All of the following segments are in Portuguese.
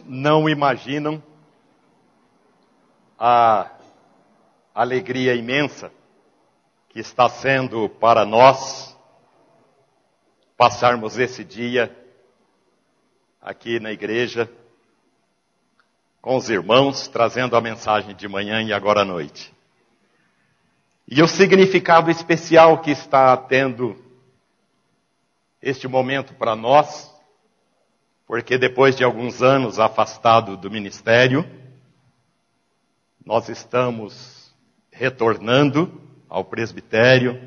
Não imaginam a alegria imensa que está sendo para nós passarmos esse dia aqui na igreja com os irmãos, trazendo a mensagem de manhã e agora à noite. E o significado especial que está tendo este momento para nós, porque depois de alguns anos afastado do ministério, nós estamos retornando ao presbitério,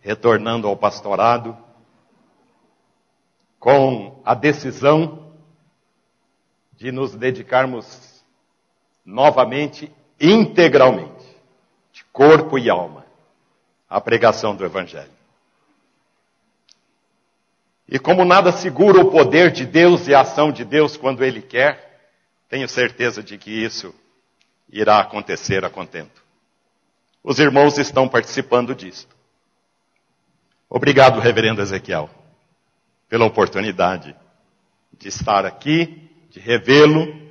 retornando ao pastorado, com a decisão de nos dedicarmos novamente, integralmente, de corpo e alma, à pregação do Evangelho. E como nada segura o poder de Deus e a ação de Deus quando Ele quer, tenho certeza de que isso irá acontecer a contento. Os irmãos estão participando disto. Obrigado, reverendo Ezequiel, pela oportunidade de estar aqui, de revê-lo,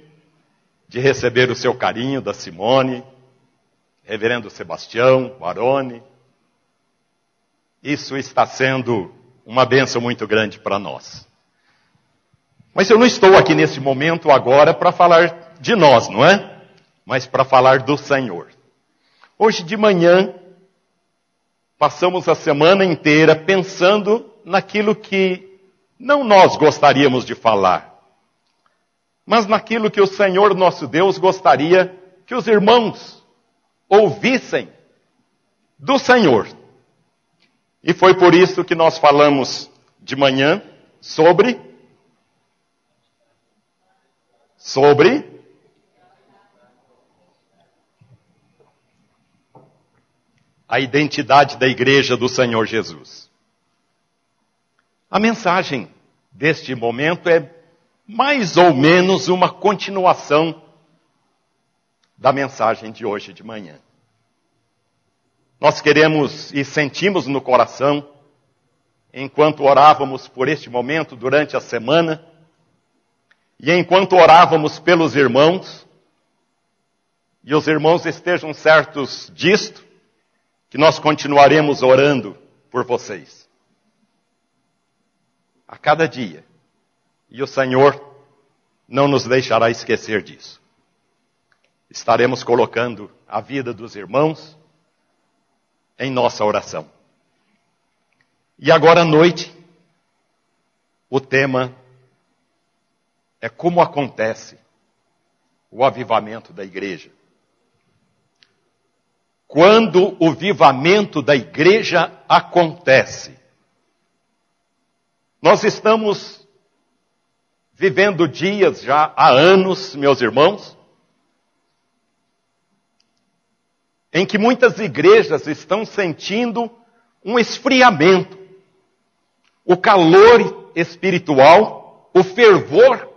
de receber o seu carinho da Simone, reverendo Sebastião, Barone. Isso está sendo uma bênção muito grande para nós. Mas eu não estou aqui nesse momento agora para falar de nós, não é? Mas para falar do Senhor. Hoje de manhã, passamos a semana inteira pensando naquilo que não nós gostaríamos de falar, mas naquilo que o Senhor nosso Deus gostaria que os irmãos ouvissem do Senhor. E foi por isso que nós falamos de manhã sobre a identidade da igreja do Senhor Jesus. A mensagem deste momento é mais ou menos uma continuação da mensagem de hoje de manhã. Nós queremos e sentimos no coração, enquanto orávamos por este momento durante a semana, e enquanto orávamos pelos irmãos, e os irmãos estejam certos disto, que nós continuaremos orando por vocês. A cada dia. E o Senhor não nos deixará esquecer disso. Estaremos colocando a vida dos irmãos em nossa oração. E agora à noite, o tema é como acontece o avivamento da igreja. Quando o avivamento da igreja acontece. Nós estamos vivendo dias já há anos, meus irmãos, em que muitas igrejas estão sentindo um esfriamento. O calor espiritual, o fervor,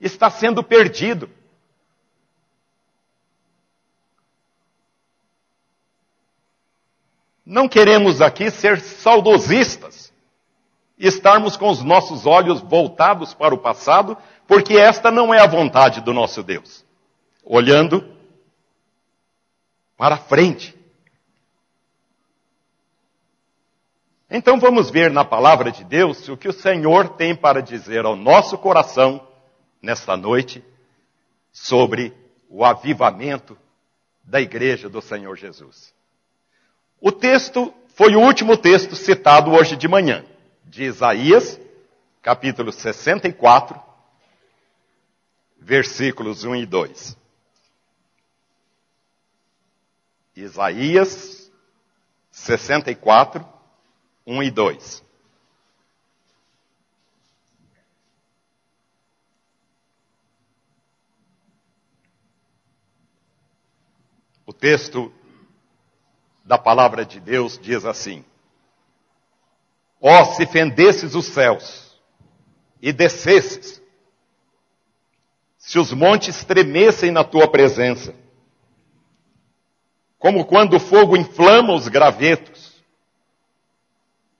está sendo perdido. Não queremos aqui ser saudosistas e estarmos com os nossos olhos voltados para o passado, porque esta não é a vontade do nosso Deus. Olhando para frente. Então vamos ver na palavra de Deus o que o Senhor tem para dizer ao nosso coração nesta noite sobre o avivamento da igreja do Senhor Jesus. O texto foi o último texto citado hoje de manhã, de Isaías, capítulo 64, versículos 1 e 2. Isaías 64, 1 e 2. O texto da palavra de Deus diz assim: Ó, se fendesses os céus e descesses, se os montes tremessem na tua presença, como quando o fogo inflama os gravetos,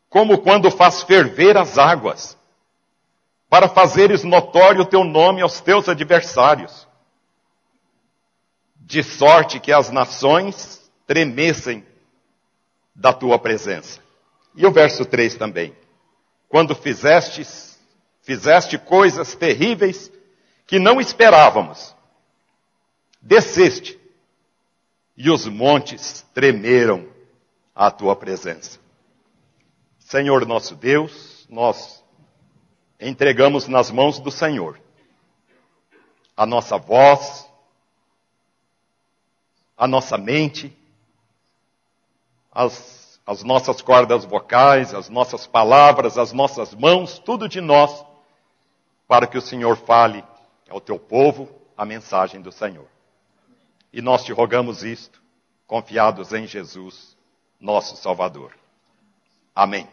como quando faz ferver as águas, para fazeres notório o teu nome aos teus adversários, de sorte que as nações tremessem da tua presença. E o verso 3 também. Quando fizeste coisas terríveis que não esperávamos, desceste, e os montes tremeram à tua presença. Senhor nosso Deus, nós entregamos nas mãos do Senhor a nossa voz, a nossa mente, as nossas cordas vocais, as nossas palavras, as nossas mãos, tudo de nós, para que o Senhor fale ao teu povo a mensagem do Senhor. E nós te rogamos isto, confiados em Jesus, nosso Salvador. Amém.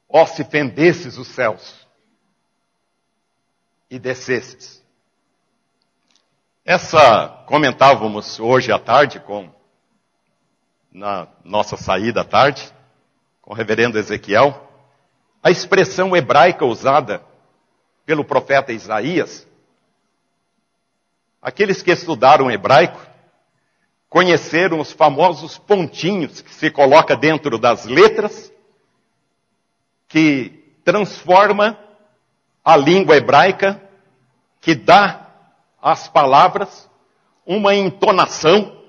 Ó, se fendesses os céus e descesses. Comentávamos hoje à tarde, na nossa saída à tarde, com o reverendo Ezequiel, a expressão hebraica usada pelo profeta Isaías. Aqueles que estudaram hebraico conheceram os famosos pontinhos que se coloca dentro das letras, que transforma a língua hebraica, que dá às palavras uma entonação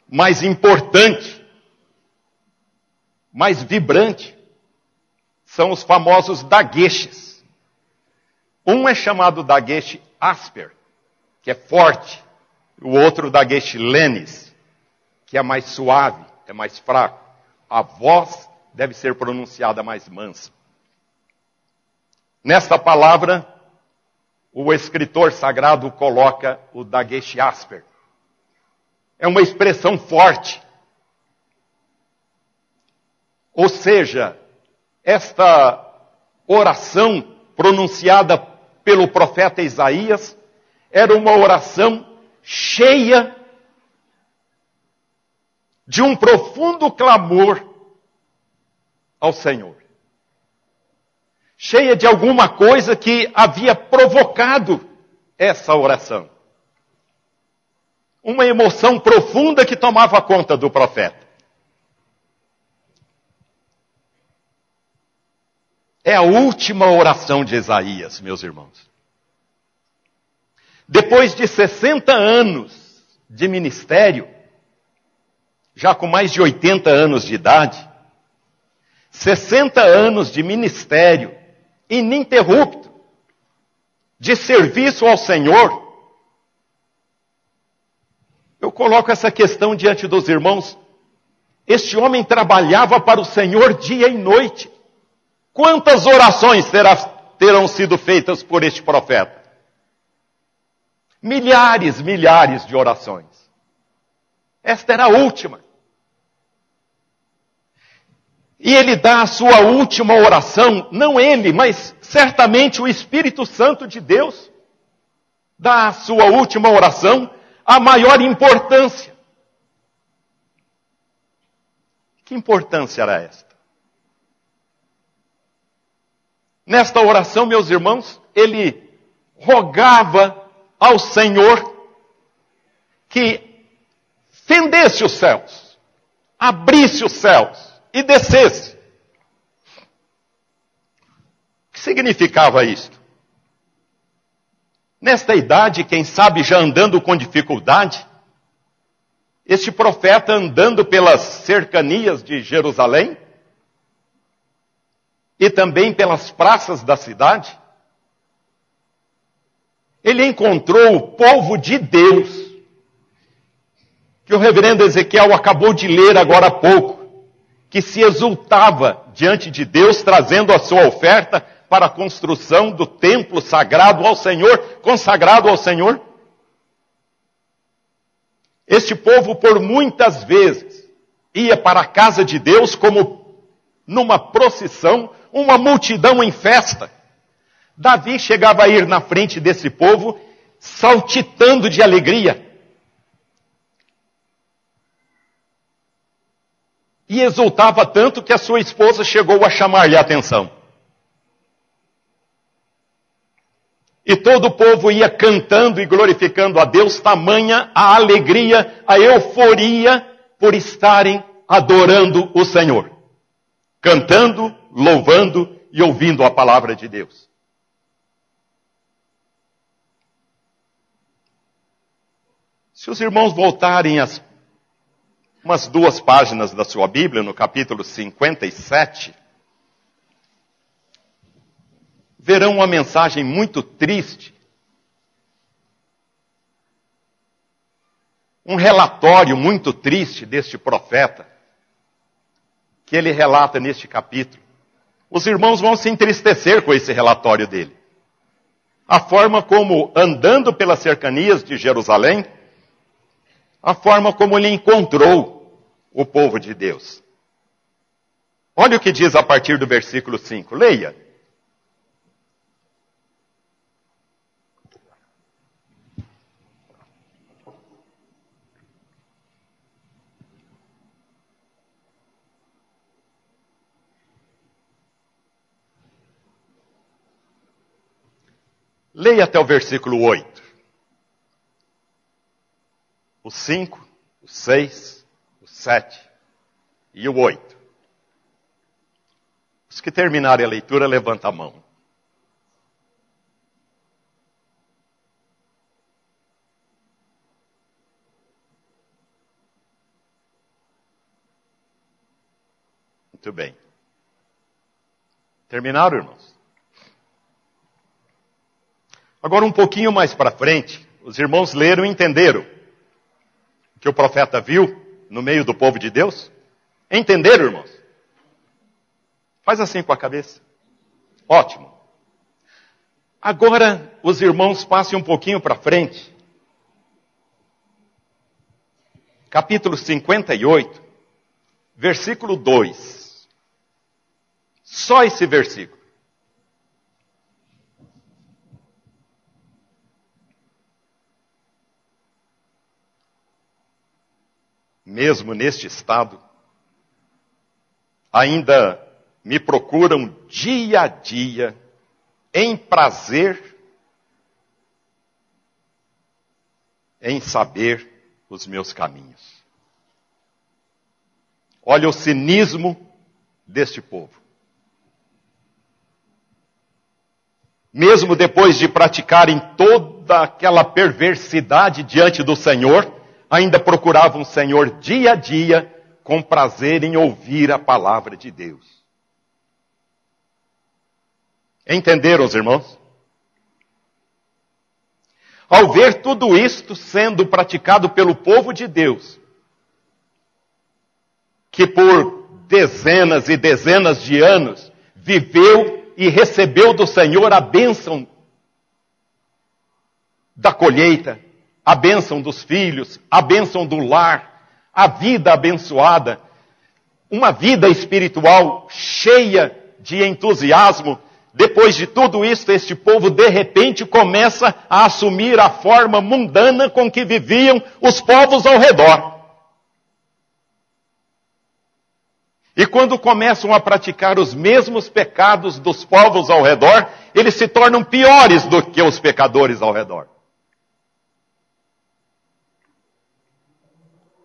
mais importante, mais vibrante. São os famosos dagueches. Um é chamado dagueche asper, que é forte. O outro dagueche lenis, que é mais suave, é mais fraco. A voz deve ser pronunciada mais mansa. Nesta palavra, o escritor sagrado coloca o dagueche asper. É uma expressão forte. Ou seja, esta oração pronunciada pelo profeta Isaías era uma oração cheia de um profundo clamor ao Senhor. Cheia de alguma coisa que havia provocado essa oração. Uma emoção profunda que tomava conta do profeta. É a última oração de Isaías, meus irmãos. Depois de 60 anos de ministério, já com mais de 80 anos de idade, 60 anos de ministério ininterrupto, de serviço ao Senhor, eu coloco essa questão diante dos irmãos. Este homem trabalhava para o Senhor dia e noite. Quantas orações terão sido feitas por este profeta? Milhares de orações. Esta era a última. E ele dá a sua última oração, não ele, mas certamente o Espírito Santo de Deus, dá a sua última oração a maior importância. Que importância era esta? Nesta oração, meus irmãos, ele rogava ao Senhor que fendesse os céus, abrisse os céus e descesse. O que significava isto? Nesta idade, quem sabe já andando com dificuldade, este profeta andando pelas cercanias de Jerusalém e também pelas praças da cidade, ele encontrou o povo de Deus, que o reverendo Ezequiel acabou de ler agora há pouco, que se exultava diante de Deus, trazendo a sua oferta para a construção do templo sagrado ao Senhor, consagrado ao Senhor. Este povo, por muitas vezes, ia para a casa de Deus como numa procissão, uma multidão em festa. Davi chegava a ir na frente desse povo, saltitando de alegria. E exultava tanto que a sua esposa chegou a chamar-lhe a atenção. E todo o povo ia cantando e glorificando a Deus, tamanha a alegria, a euforia por estarem adorando o Senhor. Cantando, louvando e ouvindo a palavra de Deus. Se os irmãos voltarem umas 2 páginas da sua Bíblia, no capítulo 57, verão uma mensagem muito triste. Um relatório muito triste deste profeta, que ele relata neste capítulo. Os irmãos vão se entristecer com esse relatório dele. A forma como, andando pelas cercanias de Jerusalém, a forma como ele encontrou o povo de Deus. Olha o que diz a partir do versículo 5. Leia. Leia até o versículo 8. O 5, o 6, o 7 e o 8. Os que terminarem a leitura, levanta a mão. Muito bem. Terminaram, irmãos? Agora, um pouquinho mais para frente, os irmãos leram e entenderam o que o profeta viu no meio do povo de Deus? Entenderam, irmãos? Faz assim com a cabeça. Ótimo. Agora, os irmãos passem um pouquinho para frente. Capítulo 58, versículo 2. Só esse versículo. Mesmo neste estado, ainda me procuram dia a dia, em prazer, em saber os meus caminhos. Olha o cinismo deste povo. Mesmo depois de praticarem toda aquela perversidade diante do Senhor, ainda procuravam o Senhor dia a dia, com prazer em ouvir a palavra de Deus. Entenderam, os irmãos? Ao ver tudo isto sendo praticado pelo povo de Deus, que por dezenas e dezenas de anos viveu e recebeu do Senhor a bênção da colheita, a bênção dos filhos, a bênção do lar, a vida abençoada, uma vida espiritual cheia de entusiasmo. Depois de tudo isso, este povo de repente começa a assumir a forma mundana com que viviam os povos ao redor. E quando começam a praticar os mesmos pecados dos povos ao redor, eles se tornam piores do que os pecadores ao redor.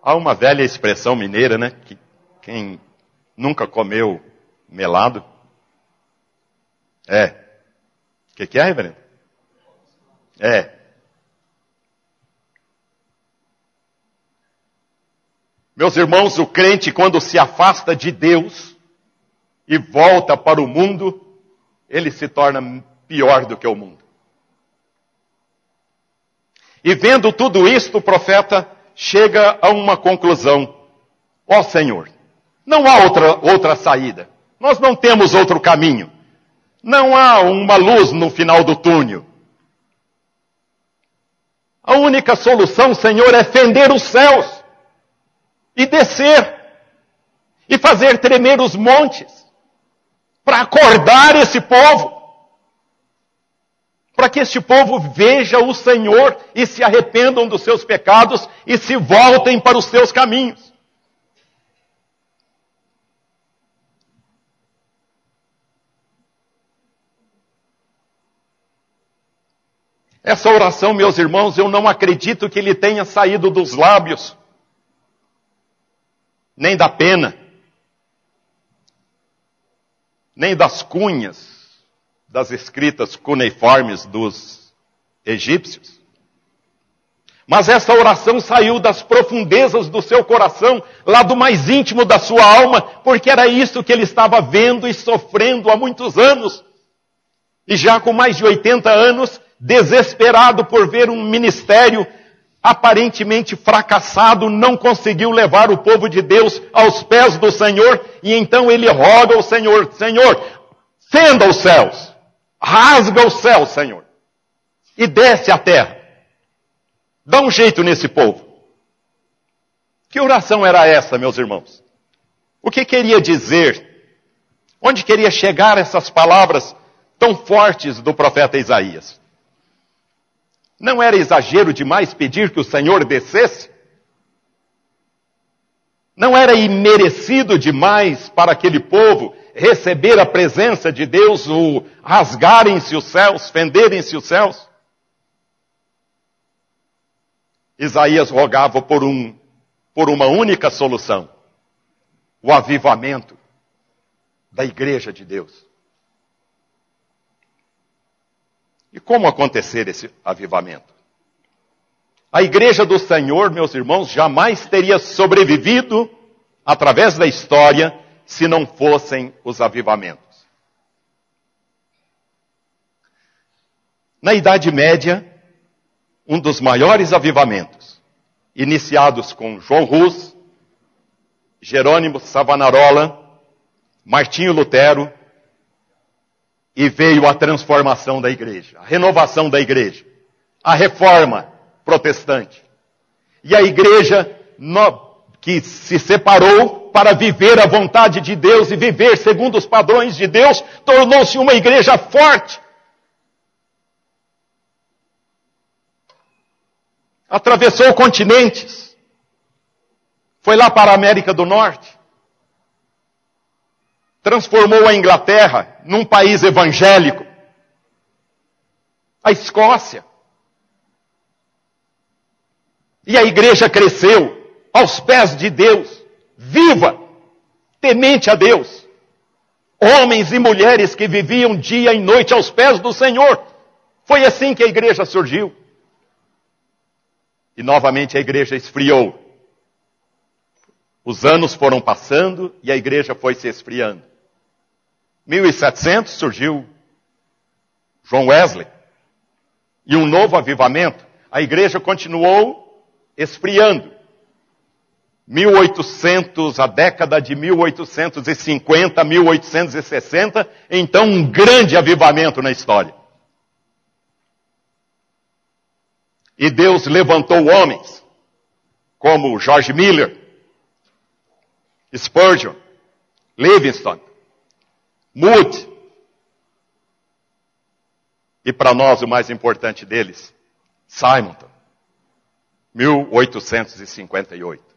Há uma velha expressão mineira, né? Que quem nunca comeu melado. O que é, reverendo? Meus irmãos, o crente, quando se afasta de Deus e volta para o mundo, ele se torna pior do que o mundo. E vendo tudo isto, o profeta chega a uma conclusão. Ó Senhor, não há outra saída. Nós não temos outro caminho. Não há uma luz no final do túnel. A única solução, Senhor, é fender os céus e descer e fazer tremer os montes para acordar esse povo. Para que este povo veja o Senhor e se arrependam dos seus pecados e se voltem para os seus caminhos. Essa oração, meus irmãos, eu não acredito que ele tenha saído dos lábios, nem da pena, nem das cunhas das escritas cuneiformes dos egípcios. Mas essa oração saiu das profundezas do seu coração, lá do mais íntimo da sua alma, porque era isso que ele estava vendo e sofrendo há muitos anos. E já com mais de 80 anos, desesperado por ver um ministério aparentemente fracassado, não conseguiu levar o povo de Deus aos pés do Senhor, e então ele roga ao Senhor: Senhor, fenda os céus, rasga os céus, Senhor, e desce a terra. Dá um jeito nesse povo. Que oração era essa, meus irmãos? O que queria dizer? Onde queria chegar essas palavras tão fortes do profeta Isaías? Não era exagero demais pedir que o Senhor descesse? Não era imerecido demais para aquele povo receber a presença de Deus, o rasgarem-se os céus, fenderem-se os céus? Isaías rogava por uma única solução: o avivamento da igreja de Deus. E como acontecer esse avivamento? A igreja do Senhor, meus irmãos, jamais teria sobrevivido através da história se não fossem os avivamentos. Na Idade Média, um dos maiores avivamentos, iniciados com João Hus, Jerônimo Savonarola, Martinho Lutero, e veio a transformação da igreja, a renovação da igreja, a reforma protestante. E a igreja que se separou para viver a vontade de Deus e viver segundo os padrões de Deus, tornou-se uma igreja forte. Atravessou continentes. Foi lá para a América do Norte. Transformou a Inglaterra num país evangélico. A Escócia. E a igreja cresceu aos pés de Deus, viva, temente a Deus. Homens e mulheres que viviam dia e noite aos pés do Senhor. Foi assim que a igreja surgiu. E novamente a igreja esfriou. Os anos foram passando e a igreja foi se esfriando. 1700 surgiu John Wesley. E um novo avivamento. A igreja continuou esfriando. 1800, a década de 1850, 1860, então um grande avivamento na história. E Deus levantou homens, como George Miller, Spurgeon, Livingstone, Moody, e para nós o mais importante deles, Simonton, 1858.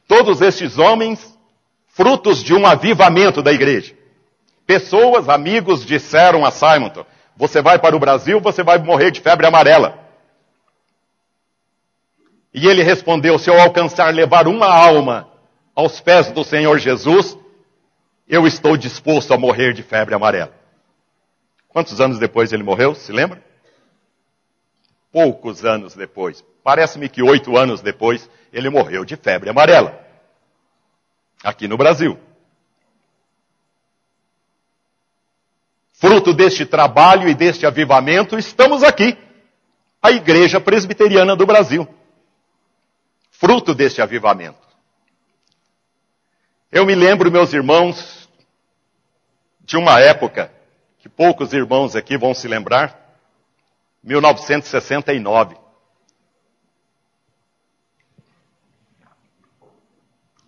Todos estes homens, frutos de um avivamento da igreja. Pessoas, amigos, disseram a Simonton: você vai para o Brasil, você vai morrer de febre amarela. E ele respondeu: se eu alcançar levar uma alma aos pés do Senhor Jesus, eu estou disposto a morrer de febre amarela. Quantos anos depois ele morreu, se lembra? Poucos anos depois. Parece-me que 8 anos depois, ele morreu de febre amarela. Aqui no Brasil. Fruto deste trabalho e deste avivamento, estamos aqui. A Igreja Presbiteriana do Brasil. Fruto deste avivamento. Eu me lembro, meus irmãos, de uma época que poucos irmãos aqui vão se lembrar, 1969.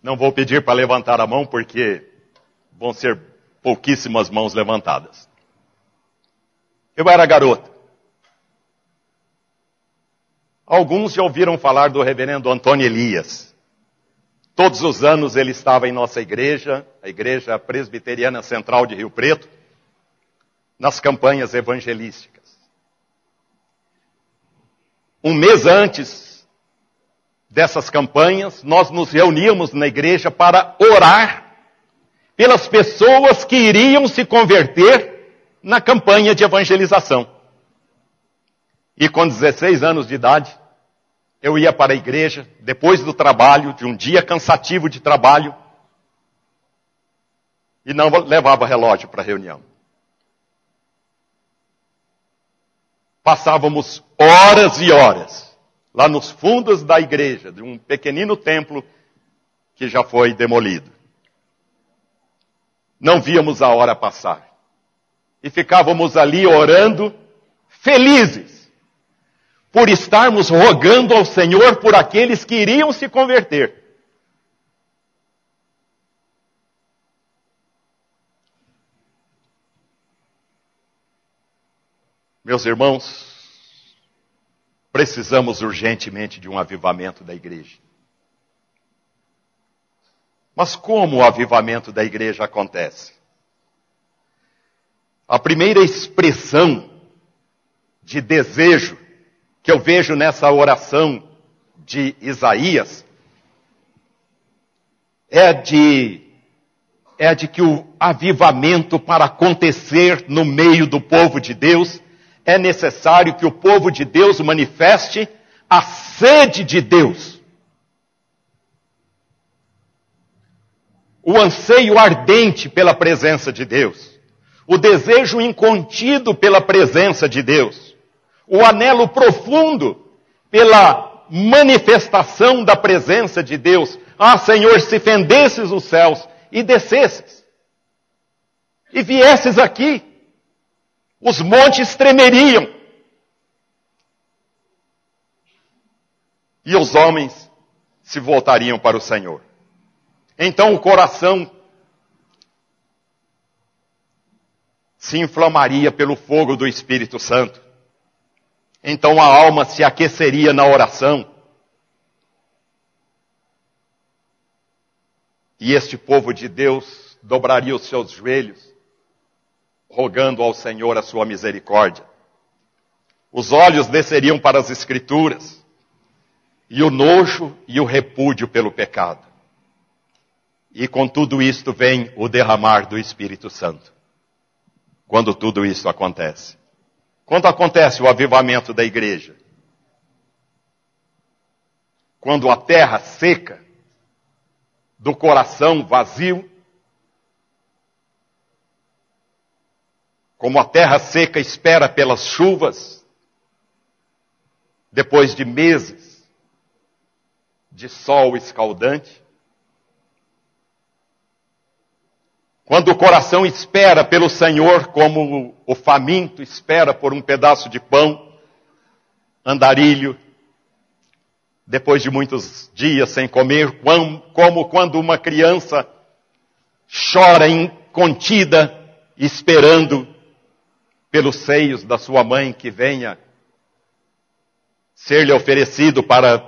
Não vou pedir para levantar a mão, porque vão ser pouquíssimas mãos levantadas. Eu era garoto. Alguns já ouviram falar do reverendo Antônio Elias. Todos os anos ele estava em nossa igreja, a Igreja Presbiteriana Central de Rio Preto, nas campanhas evangelísticas. um mês antes dessas campanhas, nós nos reuníamos na igreja para orar pelas pessoas que iriam se converter na campanha de evangelização. E com 16 anos de idade, eu ia para a igreja, depois do trabalho, de um dia cansativo de trabalho, e não levava relógio para a reunião. Passávamos horas e horas lá nos fundos da igreja, de um pequenino templo que já foi demolido. Não víamos a hora passar. E ficávamos ali orando, felizes, por estarmos rogando ao Senhor por aqueles que iriam se converter. Meus irmãos, precisamos urgentemente de um avivamento da igreja. Mas como o avivamento da igreja acontece? A primeira expressão de desejo que eu vejo nessa oração de Isaías é de que o avivamento, para acontecer no meio do povo de Deus, é necessário que o povo de Deus manifeste a sede de Deus. O anseio ardente pela presença de Deus. O desejo incontido pela presença de Deus. O anelo profundo pela manifestação da presença de Deus. Ah, Senhor, se fendesses os céus e descesses, e viesses aqui, os montes tremeriam, e os homens se voltariam para o Senhor. Então o coração se inflamaria pelo fogo do Espírito Santo. Então a alma se aqueceria na oração. E este povo de Deus dobraria os seus joelhos, rogando ao Senhor a sua misericórdia. Os olhos desceriam para as Escrituras, e o nojo e o repúdio pelo pecado. E com tudo isto vem o derramar do Espírito Santo. Quando tudo isso acontece. Quando acontece o avivamento da igreja? Quando a terra seca, do coração vazio, como a terra seca espera pelas chuvas, depois de meses de sol escaldante, quando o coração espera pelo Senhor como o faminto espera por um pedaço de pão, andarilho, depois de muitos dias sem comer, como quando uma criança chora incontida, esperando pelos seios da sua mãe que venha ser-lhe oferecido para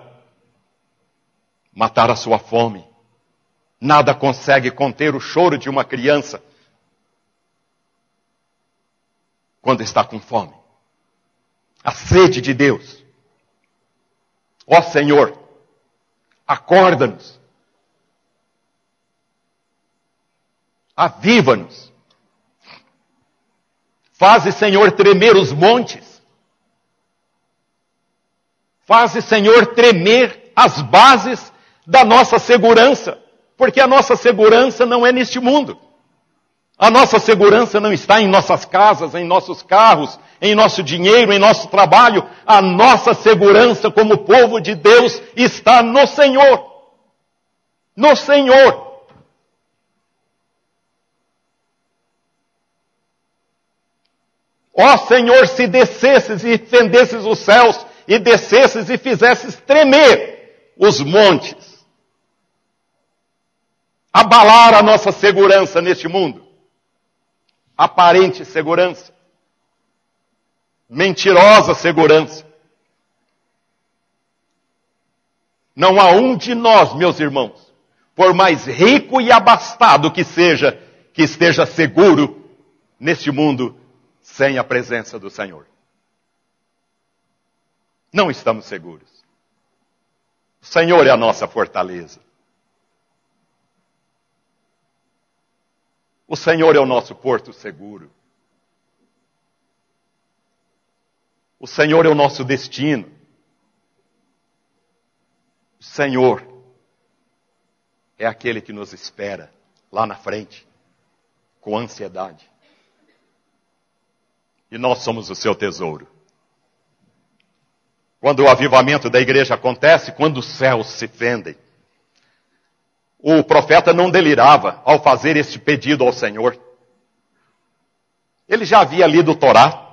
matar a sua fome. Nada consegue conter o choro de uma criança quando está com fome. A sede de Deus. Ó Senhor, acorda-nos. Aviva-nos. Faze, Senhor, tremer os montes. Faze, Senhor, tremer as bases da nossa segurança. Porque a nossa segurança não é neste mundo. A nossa segurança não está em nossas casas, em nossos carros, em nosso dinheiro, em nosso trabalho. A nossa segurança como povo de Deus está no Senhor. No Senhor. Ó Senhor, se descesses e fendesses os céus, e descesses e fizesses tremer os montes, abalar a nossa segurança neste mundo. Aparente segurança. Mentirosa segurança. Não há um de nós, meus irmãos, por mais rico e abastado que seja, que esteja seguro neste mundo sem a presença do Senhor. Não estamos seguros. O Senhor é a nossa fortaleza. O Senhor é o nosso porto seguro. O Senhor é o nosso destino. O Senhor é aquele que nos espera lá na frente, com ansiedade. E nós somos o seu tesouro. Quando o avivamento da igreja acontece, quando os céus se fendem, o profeta não delirava ao fazer este pedido ao Senhor. Ele já havia lido o Torá.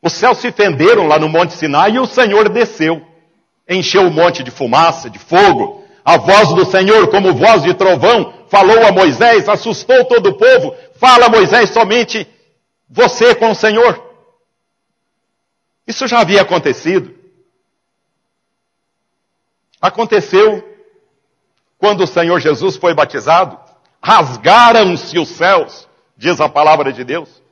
Os céus se fenderam lá no Monte Sinai e o Senhor desceu. Encheu o monte de fumaça, de fogo. A voz do Senhor, como voz de trovão, falou a Moisés, assustou todo o povo. Fala, Moisés, somente você com o Senhor. Isso já havia acontecido. Aconteceu quando o Senhor Jesus foi batizado. Rasgaram-se os céus, diz a palavra de Deus.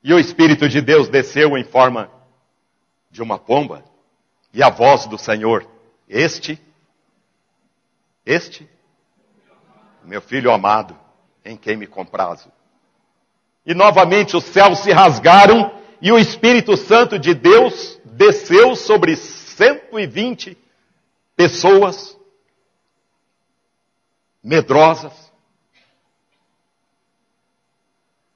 E o Espírito de Deus desceu em forma de uma pomba. E a voz do Senhor, este, meu filho amado, em quem me comprazo. E novamente os céus se rasgaram e o Espírito Santo de Deus desceu sobre 120 pessoas medrosas,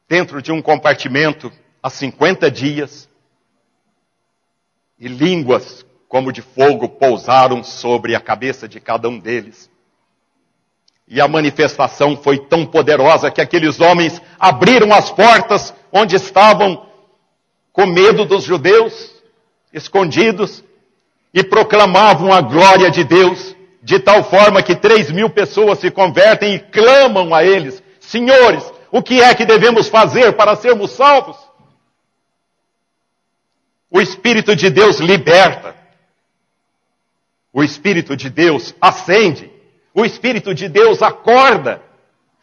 dentro de um compartimento há 50 dias, e línguas como de fogo pousaram sobre a cabeça de cada um deles. E a manifestação foi tão poderosa que aqueles homens abriram as portas onde estavam com medo dos judeus, escondidos, e proclamavam a glória de Deus, de tal forma que 3.000 pessoas se convertem e clamam a eles: Senhores, o que é que devemos fazer para sermos salvos? O Espírito de Deus liberta. O Espírito de Deus acende. O Espírito de Deus acorda.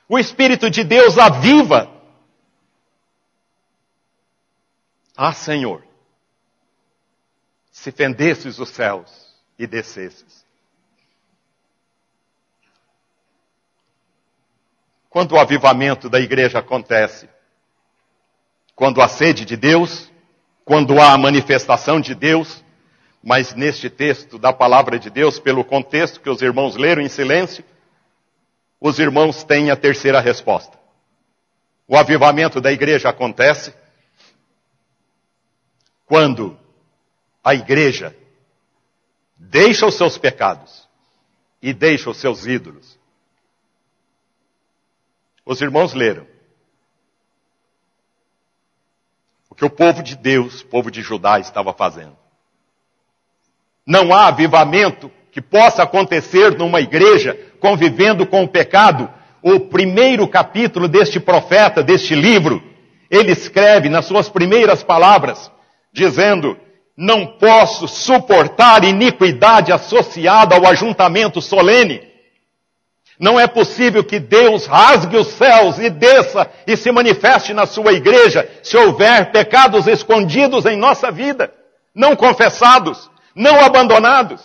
O Espírito de Deus aviva. Ah, Senhor, se fendesses os céus e descesses. Quando o avivamento da igreja acontece, quando há sede de Deus, quando há a manifestação de Deus, mas neste texto da palavra de Deus, pelo contexto que os irmãos leram em silêncio, os irmãos têm a terceira resposta. O avivamento da igreja acontece quando a igreja deixa os seus pecados e deixa os seus ídolos. Os irmãos leram o que o povo de Deus, o povo de Judá, estava fazendo. Não há avivamento que possa acontecer numa igreja convivendo com o pecado. O primeiro capítulo deste profeta, deste livro, ele escreve nas suas primeiras palavras, dizendo: não posso suportar iniquidade associada ao ajuntamento solene. Não é possível que Deus rasgue os céus e desça e se manifeste na sua igreja se houver pecados escondidos em nossa vida, não confessados, não abandonados.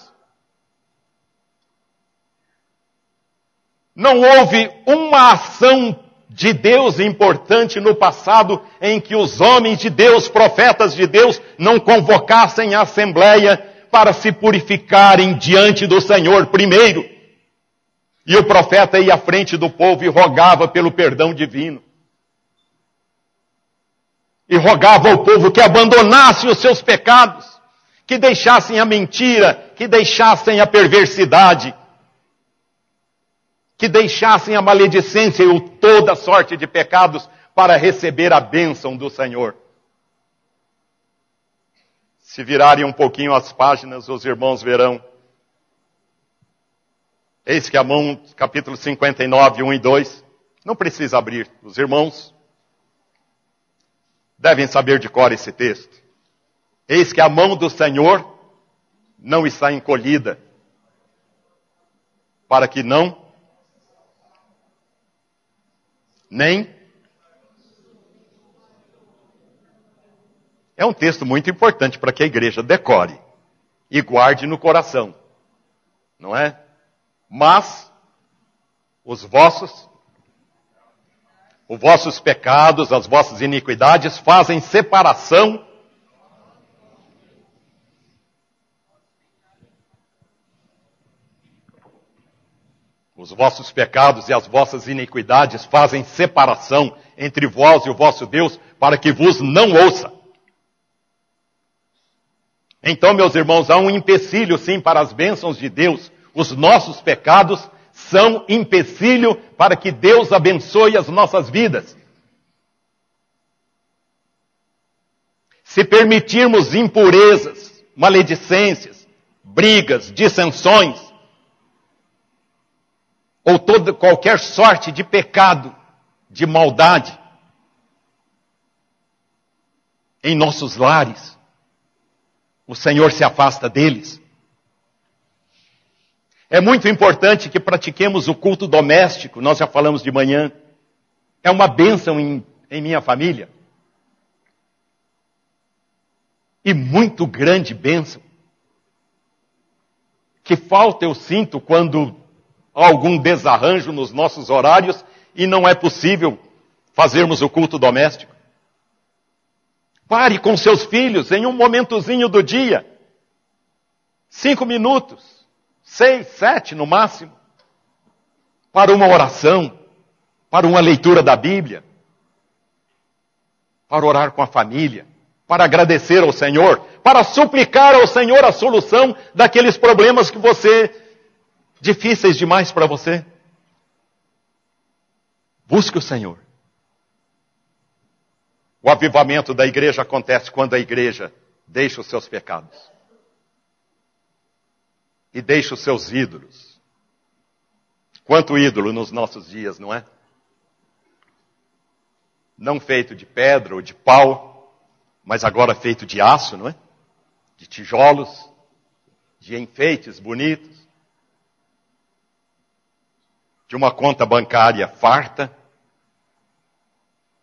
Não houve uma ação de Deus importante no passado em que os homens de Deus, profetas de Deus, não convocassem a assembleia para se purificarem diante do Senhor primeiro. E o profeta ia à frente do povo e rogava pelo perdão divino. E rogava ao povo que abandonasse os seus pecados, que deixassem a mentira, que deixassem a perversidade, que deixassem a maledicência e toda sorte de pecados para receber a bênção do Senhor. Se virarem um pouquinho as páginas, os irmãos verão. Eis que a mão, capítulo 59, 1 e 2, não precisa abrir. Os irmãos devem saber de cor esse texto. Eis que a mão do Senhor não está encolhida, para que não, nem É um texto muito importante para que a igreja decore e guarde no coração. Não é? Mas os vossos pecados, as vossas iniquidades fazem separação. Os vossos pecados e as vossas iniquidades fazem separação entre vós e o vosso Deus, para que vos não ouça. Então, meus irmãos, há um empecilho sim para as bênçãos de Deus. Os nossos pecados são empecilho para que Deus abençoe as nossas vidas. Se permitirmos impurezas, maledicências, brigas, dissensões, ou qualquer sorte de pecado, de maldade, em nossos lares, o Senhor se afasta deles. É muito importante que pratiquemos o culto doméstico, nós já falamos de manhã. É uma bênção em minha família. E muito grande bênção. Que falta eu sinto quando há algum desarranjo nos nossos horários e não é possível fazermos o culto doméstico. Pare com seus filhos em um momentozinho do dia. 5 minutos, 6, 7 no máximo. Para uma oração, para uma leitura da Bíblia, para orar com a família, para agradecer ao Senhor, para suplicar ao Senhor a solução daqueles problemas que difíceis demais para você. Busque o Senhor. O avivamento da igreja acontece quando a igreja deixa os seus pecados. E deixa os seus ídolos. Quanto ídolo nos nossos dias, não é? Não feito de pedra ou de pau, mas agora feito de aço, não é? De tijolos, de enfeites bonitos, de uma conta bancária farta.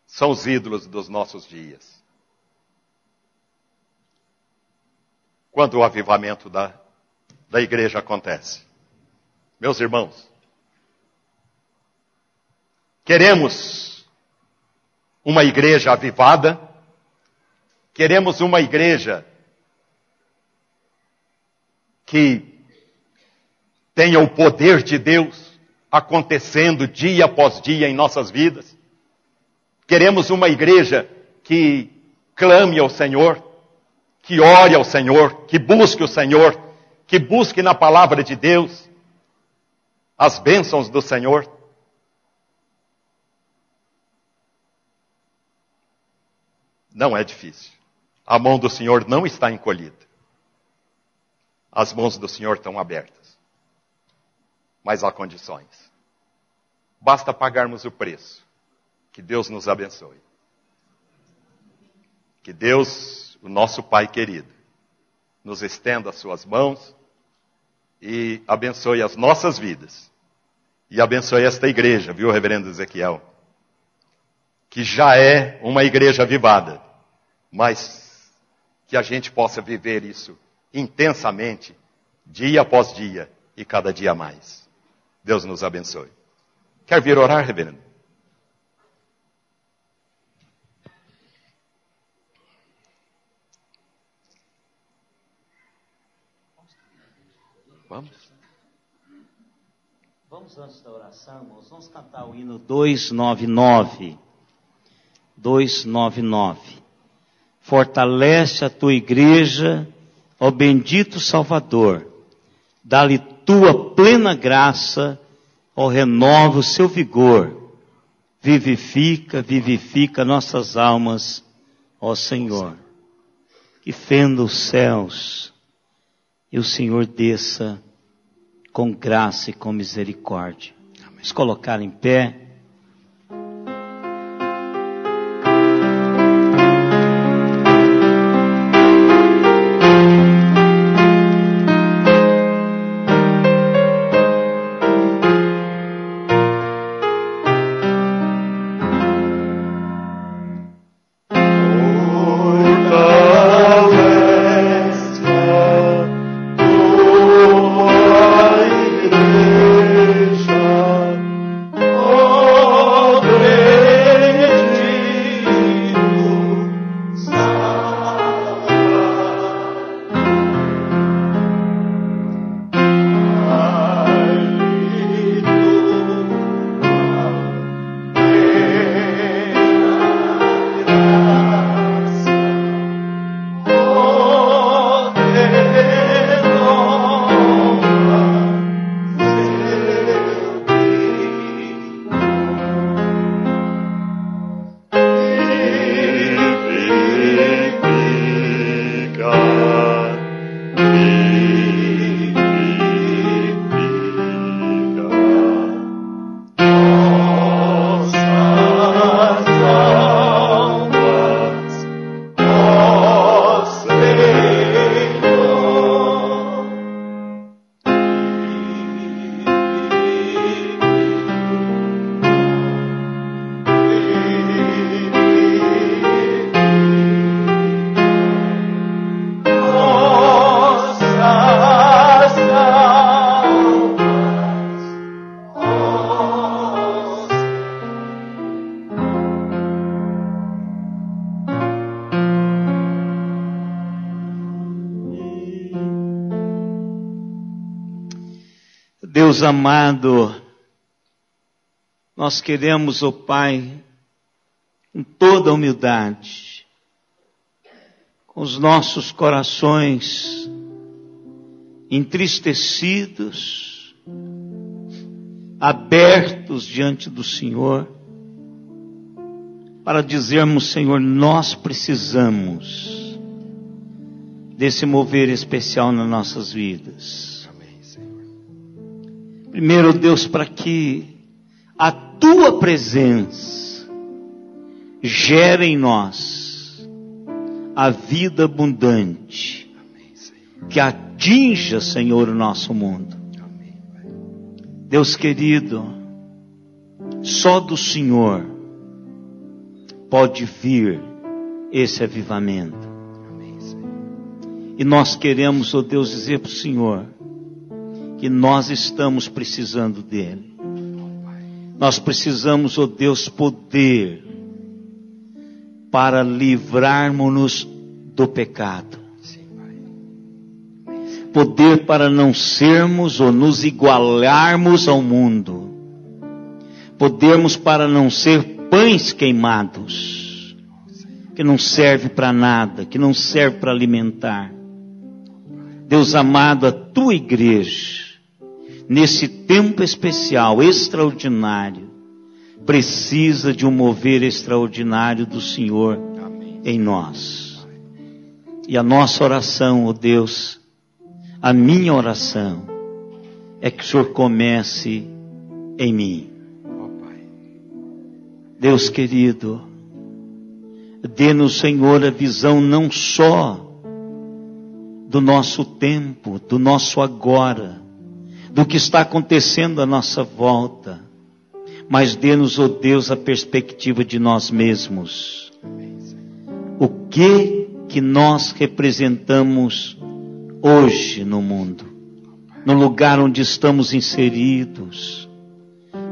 São os ídolos dos nossos dias. Quando o avivamento da igreja acontece? Meus irmãos, queremos uma igreja avivada, queremos uma igreja que tenha o poder de Deus acontecendo dia após dia em nossas vidas. Queremos uma igreja que clame ao Senhor, que ore ao Senhor, que busque o Senhor, que busque na palavra de Deus as bênçãos do Senhor. Não é difícil. A mão do Senhor não está encolhida. As mãos do Senhor estão abertas. Mas há condições. Basta pagarmos o preço. Que Deus nos abençoe. Que Deus, o nosso Pai querido, nos estenda as suas mãos e abençoe as nossas vidas. E abençoe esta igreja, viu, reverendo Ezequiel? Que já é uma igreja avivada, mas que a gente possa viver isso intensamente, dia após dia e cada dia mais. Deus nos abençoe. Quer vir orar, reverendo? Vamos antes da oração, irmãos, vamos cantar o hino 299. 299. Fortalece a tua igreja, ó bendito Salvador. Dá-lhe tua plena graça, ó renova o seu vigor. Vivifica nossas almas, ó Senhor. Que fenda os céus e o Senhor desça com graça e com misericórdia. Vamos colocar em pé. Deus amado, nós queremos, ó Pai, com toda a humildade, com os nossos corações entristecidos, abertos diante do Senhor, para dizermos, Senhor, nós precisamos desse mover especial nas nossas vidas. Amém, Senhor. Primeiro, Deus, para que a Tua presença gere em nós a vida abundante, Amém, Senhor. que atinja, Senhor, o nosso mundo. Amém, Pai. Deus querido, só do Senhor pode vir esse avivamento. Amém, Senhor. E nós queremos, ó Deus, dizer para o Senhor que nós estamos precisando dele. Nós precisamos, ó Deus, poder para livrarmos-nos do pecado. Sim, Pai. Poder para não sermos ou nos igualarmos ao mundo. Podermos para não ser pães queimados, que não serve para nada, que não serve para alimentar. Deus amado, a Tua igreja, nesse tempo especial, extraordinário, precisa de um mover extraordinário do Senhor Amém. em nós. E a nossa oração, ó Deus, a minha oração, é que o Senhor comece em mim. Ó Pai. Deus querido, dê-nos, Senhor, a visão não só do nosso tempo, do nosso agora, do que está acontecendo à nossa volta, mas dê-nos, ó Deus, a perspectiva de nós mesmos. Amém, Senhor. O que nós representamos hoje no mundo, no lugar onde estamos inseridos.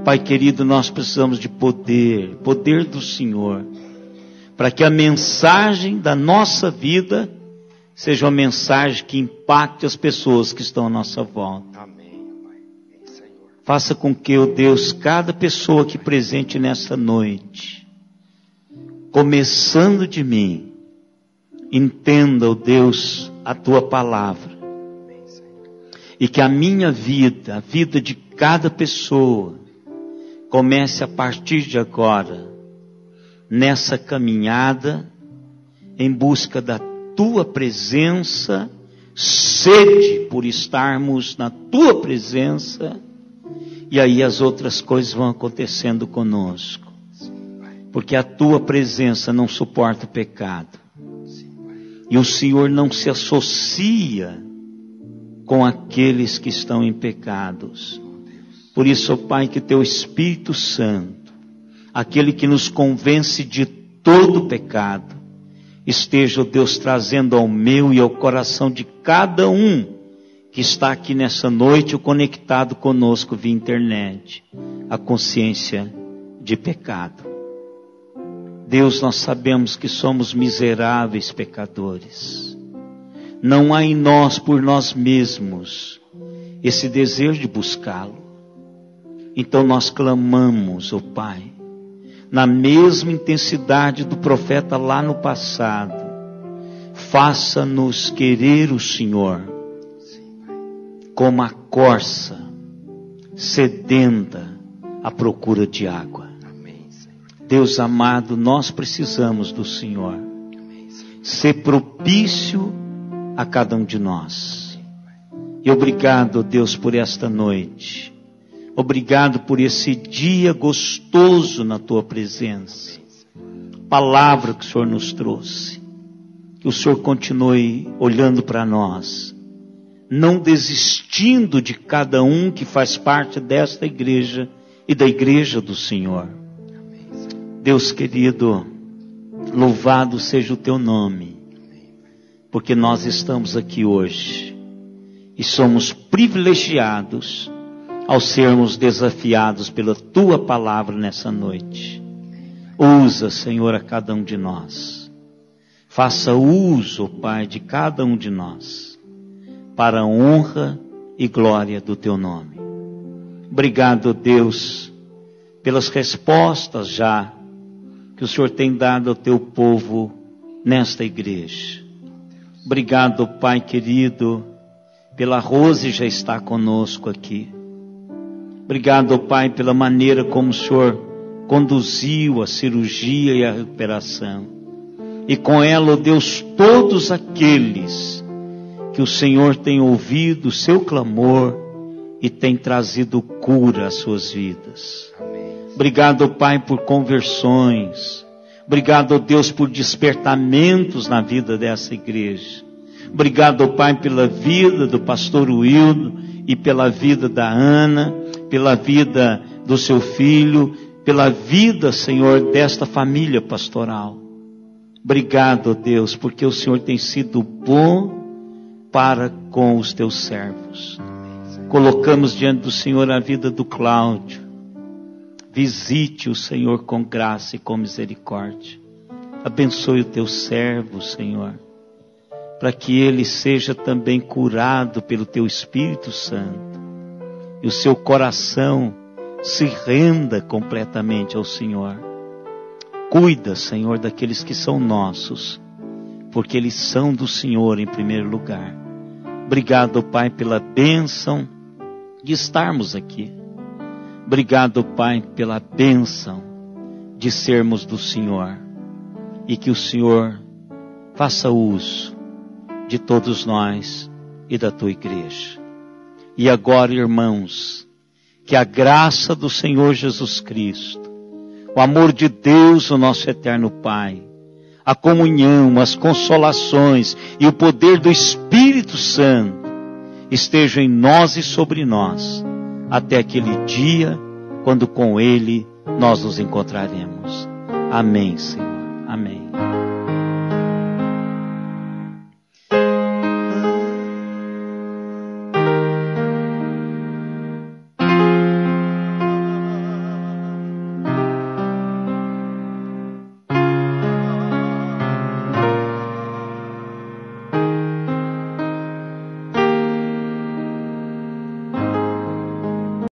Pai querido, nós precisamos de poder do Senhor, para que a mensagem da nossa vida seja uma mensagem que impacte as pessoas que estão à nossa volta. Amém, Pai. Amém, Senhor. Faça com que, ó Deus, cada pessoa aqui presente nessa noite, começando de mim, entenda, ó Deus, a Tua palavra. Amém, Senhor. E que a minha vida, a vida de cada pessoa, comece a partir de agora, nessa caminhada, em busca da Tua presença, sede por estarmos na Tua presença, e aí as outras coisas vão acontecendo conosco. Sim, Pai. Porque a Tua presença não suporta o pecado. Sim, Pai. E o Senhor não se associa com aqueles que estão em pecados. Por isso, ó Pai, que Teu Espírito Santo, aquele que nos convence de todo pecado, esteja, ó Deus, trazendo ao meu e ao coração de cada um que está aqui nessa noite ou conectado conosco via internet, a consciência de pecado. Deus, nós sabemos que somos miseráveis pecadores. Não há em nós, por nós mesmos, esse desejo de buscá-lo. Então nós clamamos, ó Pai, na mesma intensidade do profeta lá no passado, faça-nos querer o Senhor, como a corça sedenta à procura de água. Amém, Senhor. Deus amado, nós precisamos do Senhor. Amém, Senhor. Ser propício a cada um de nós. E obrigado, Deus, por esta noite. Obrigado por esse dia gostoso na Tua presença. Palavra que o Senhor nos trouxe. Que o Senhor continue olhando para nós, não desistindo de cada um que faz parte desta igreja e da igreja do Senhor. Deus querido, louvado seja o Teu nome, porque nós estamos aqui hoje e somos privilegiados ao sermos desafiados pela Tua palavra nessa noite. Usa, Senhor, a cada um de nós. Faça uso, Pai, de cada um de nós, para a honra e glória do Teu nome. Obrigado, Deus, pelas respostas já que o Senhor tem dado ao teu povo nesta igreja. Obrigado, Pai querido, pela Rose já está conosco aqui. Obrigado, Pai, pela maneira como o Senhor conduziu a cirurgia e a recuperação. E com ela, ó Deus, todos aqueles que o Senhor tem ouvido o seu clamor e tem trazido cura às suas vidas. Obrigado, Pai, por conversões. Obrigado, Deus, por despertamentos na vida dessa igreja. Obrigado, Pai, pela vida do pastor Wildo e pela vida da Ana, pela vida do seu filho, pela vida, Senhor, desta família pastoral. Obrigado, Deus, porque o Senhor tem sido bom para com os teus servos. Colocamos diante do Senhor a vida do Cláudio. Visite o Senhor com graça e com misericórdia. Abençoe o teu servo, Senhor, para que ele seja também curado pelo teu Espírito Santo e o seu coração se renda completamente ao Senhor. Cuida, Senhor, daqueles que são nossos, porque eles são do Senhor em primeiro lugar. Obrigado, Pai, pela bênção de estarmos aqui. Obrigado, Pai, pela bênção de sermos do Senhor. E que o Senhor faça uso de todos nós e da tua igreja. E agora, irmãos, que a graça do Senhor Jesus Cristo, o amor de Deus, o nosso eterno Pai, a comunhão, as consolações e o poder do Espírito Santo estejam em nós e sobre nós, até aquele dia, quando com Ele nós nos encontraremos. Amém, Senhor.